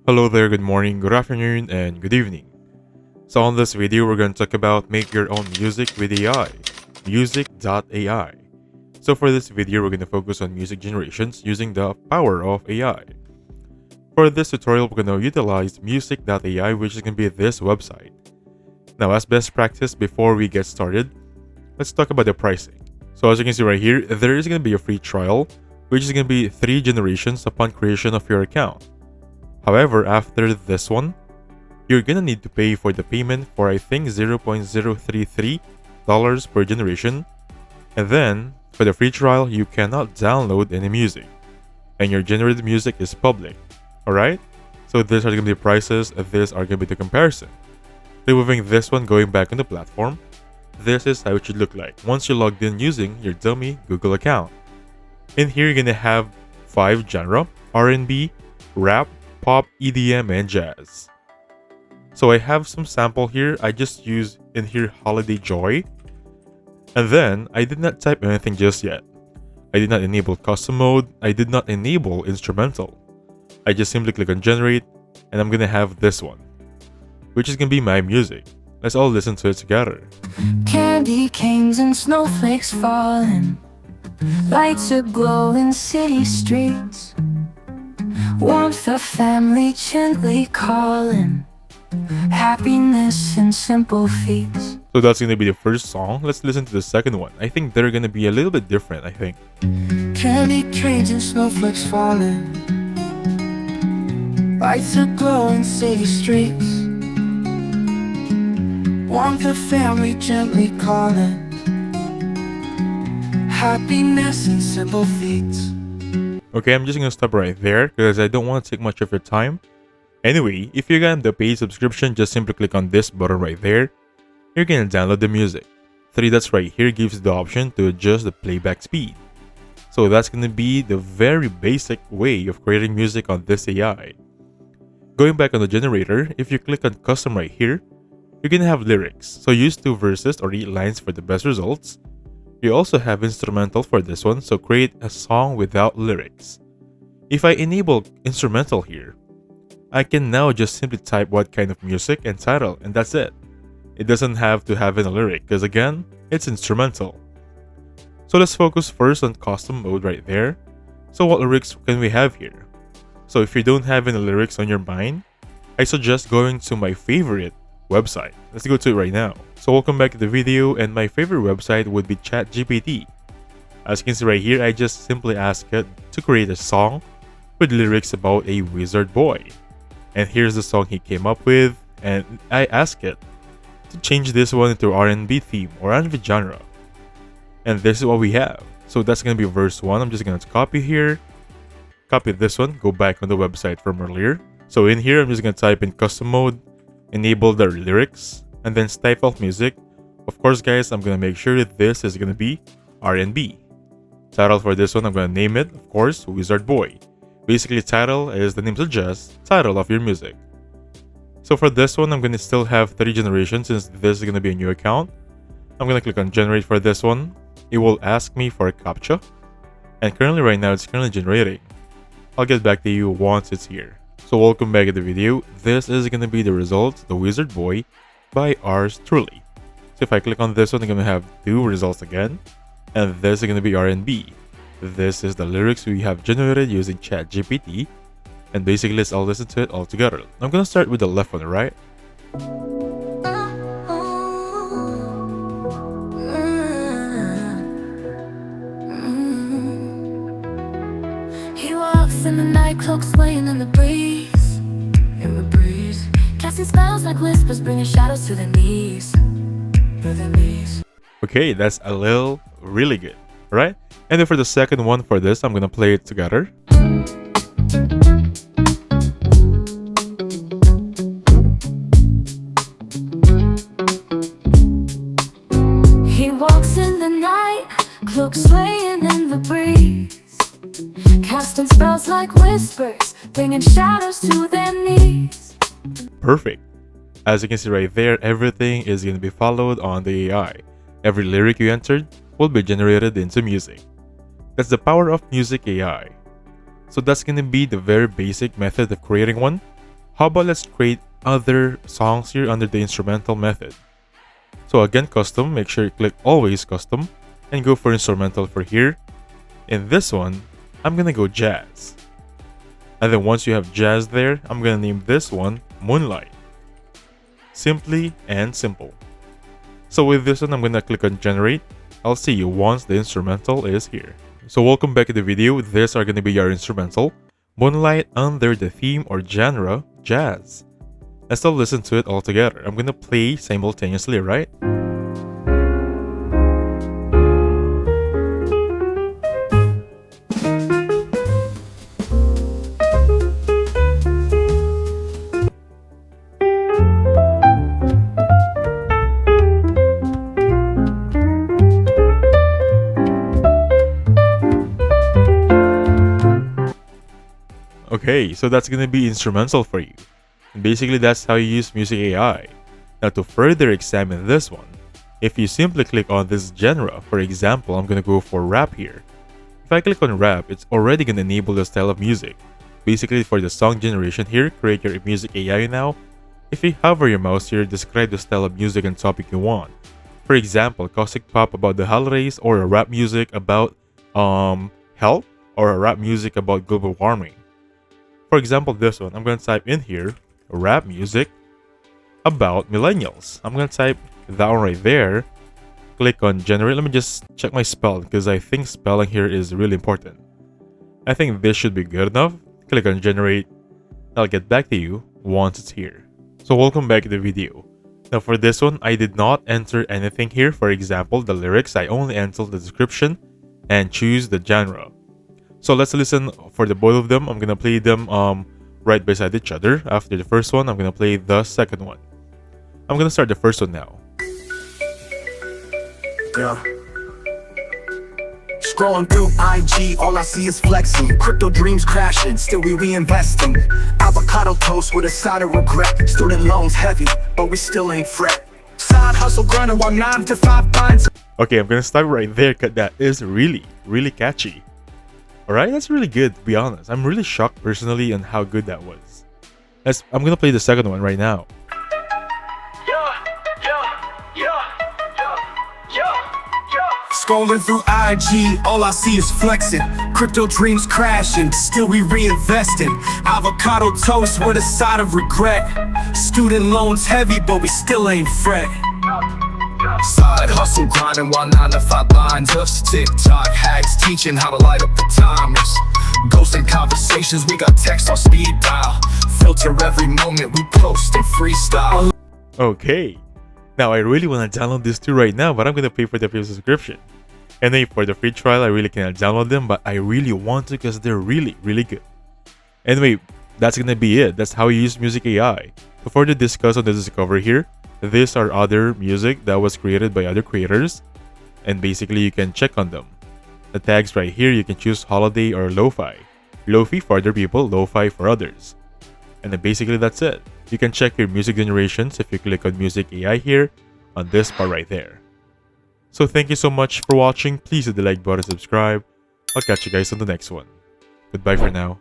Hello there, good morning, good afternoon, and good evening. So on this video, we're going to talk about make your own music with AI, Musick.AI. So for this video, we're going to focus on music generations using the power of AI. For this tutorial, we're going to utilize Musick.AI, which is going to be this website. Now, as best practice, before we get started, let's talk about the pricing. So as you can see right here, there is going to be a free trial, which is going to be 3 generations upon creation of your account. However, after this one, you're gonna need to pay for the payment for I think $0.033 per generation. And then, for the free trial, you cannot download any music. And your generated music is public. Alright? So these are gonna be the prices, and these are gonna be the comparison. Removing this one, going back on the platform, this is how it should look like once you logged in using your dummy Google account. In here, you're gonna have 5 genre: R&B, rap, pop, EDM, and jazz. So I have some sample here. I just use in here Holiday Joy. And then I did not type anything just yet. I did not enable custom mode. I did not enable instrumental. I just simply click on generate, and I'm gonna have this one, which is gonna be my music. Let's all listen to it together. Candy canes and snowflakes falling, lights are glowing city streets, warmth of family gently calling, happiness in simple feats. So that's gonna be the first song. Let's listen to the second one. I think they're gonna be a little bit different, I think. Candy canes and snowflakes falling, lights are glowing city streets, warmth of family gently calling, happiness in simple feats. Okay, I'm just gonna stop right there because I don't want to take much of your time. Anyway, if you got the paid subscription, just simply click on this button right there. You're gonna download the music. 3 dots right here gives you the option to adjust the playback speed. So that's gonna be the very basic way of creating music on this AI. Going back on the generator, if you click on custom right here, you're gonna have lyrics. So use 2 verses or 8 lines for the best results. You also have instrumental for this one, so create a song without lyrics. If I enable instrumental here, I can now just simply type what kind of music and title, and that's it. It doesn't have to have any lyric, because again, it's instrumental. So let's focus first on custom mode right there. So what lyrics can we have here? So if you don't have any lyrics on your mind, I suggest going to my favorite website. Let's go to it right now. So welcome back to the video, and my favorite website would be ChatGPT. As you can see right here, I just simply ask it to create a song with lyrics about a wizard boy. And here's the song he came up with, and I ask it to change this one into R&B theme or R&B genre. And this is what we have. So that's gonna be verse 1. I'm just gonna copy here, copy this one, go back on the website from earlier. So in here, I'm just gonna type in custom mode, enable the lyrics, and then stifle music. Of course, guys, I'm gonna make sure that this is gonna be R&B. Title for this one, I'm gonna name it, of course, Wizard Boy. Basically, title, as the name suggests, title of your music. So for this one, I'm gonna still have 3 generations since this is gonna be a new account. I'm gonna click on generate for this one. It will ask me for a CAPTCHA, and currently right now it's currently generating. I'll get back to you once it's here. So welcome back to the video. This is gonna be the result, The Wizard Boy by ours truly. So if I click on this one, I'm gonna have 2 results again, and this is gonna be R&B. This is the lyrics we have generated using ChatGPT, and basically let's all listen to it all together. I'm gonna start with the left one, right? He walks in the night, cloak swaying in the breeze, casting spells like whispers, bringing shadows to the knees. Okay, that's a little really good, right? And then for the second one for this, I'm gonna play it together. He walks in the night, cloak swaying in the breeze, casting spells like whispers, bringing shadows to their knees. Perfect. As you can see right there, everything is gonna be followed on the AI. Every lyric you entered will be generated into music. That's the power of Musick.AI. So that's gonna be the very basic method of creating one. How about let's create other songs here under the instrumental method. So again, custom, make sure you click always custom and go for instrumental for here. In this one, I'm gonna go jazz. And then once you have jazz there, I'm gonna name this one Moonlight. Simply and simple. So with this one, I'm gonna click on generate. I'll see you once the instrumental is here. So welcome back to the video. These are gonna be your instrumental. Moonlight under the theme or genre, jazz. Let's all listen to it all together. I'm gonna play simultaneously, right? Okay, so that's gonna be instrumental for you. And basically that's how you use Musick.AI. Now to further examine this one, if you simply click on this genre, for example, I'm gonna go for rap here. If I click on rap, it's already gonna enable the style of music. Basically for the song generation here, create your Musick.AI now. If you hover your mouse here, describe the style of music and topic you want. For example, caustic pop about the holidays, or a rap music about health, or a rap music about global warming. For example, this one, I'm going to type in here, rap music about millennials. I'm going to type that one right there. Click on generate. Let me just check my spell because I think spelling here is really important. I think this should be good enough. Click on generate. I'll get back to you once it's here. So welcome back to the video. Now for this one, I did not enter anything here. For example, the lyrics, I only entered the description and choose the genre. So let's listen for the both of them. I'm gonna play them right beside each other. After the first one, I'm gonna play the second one. I'm gonna start the first one now. Yeah. Scrolling through IG, all I see is flexing. Crypto dreams crashing, still we reinvesting. Avocado toast with a side of regret. Student loans heavy, but we still ain't fret. Side hustle grinding while 9 to 5 binds. Okay, I'm gonna stop right there because that is really catchy. Alright, that's really good to be honest. I'm really shocked personally on how good that was. I'm gonna play the second one right now. Scrolling through IG, all I see is flexing. Crypto dreams crashing, still we reinvesting. Avocado toast with a side of regret. Student loans heavy, but we still ain't fret. Side hustle grinding while 9 to 5 lines up. TikTok hacks teaching how to light up the timers. Ghosting conversations, we got text on speed dial. Filter every moment we post and freestyle. Okay, now I really want to download these two right now, but I'm gonna pay for the free subscription. And then for the free trial, I really cannot download them, but I really want to because they're really good. Anyway, that's gonna be it. That's how you use Musick.AI. To further discuss on the discover here, these are other music that was created by other creators, and basically you can check on them. The tags right here, you can choose holiday or lo-fi. Lo-fi for other people, lo-fi for others. And then basically that's it. You can check your music generations if you click on Musick.AI here on this part right there. So thank you so much for watching. Please hit the like button, subscribe. I'll catch you guys on the next one. Goodbye for now.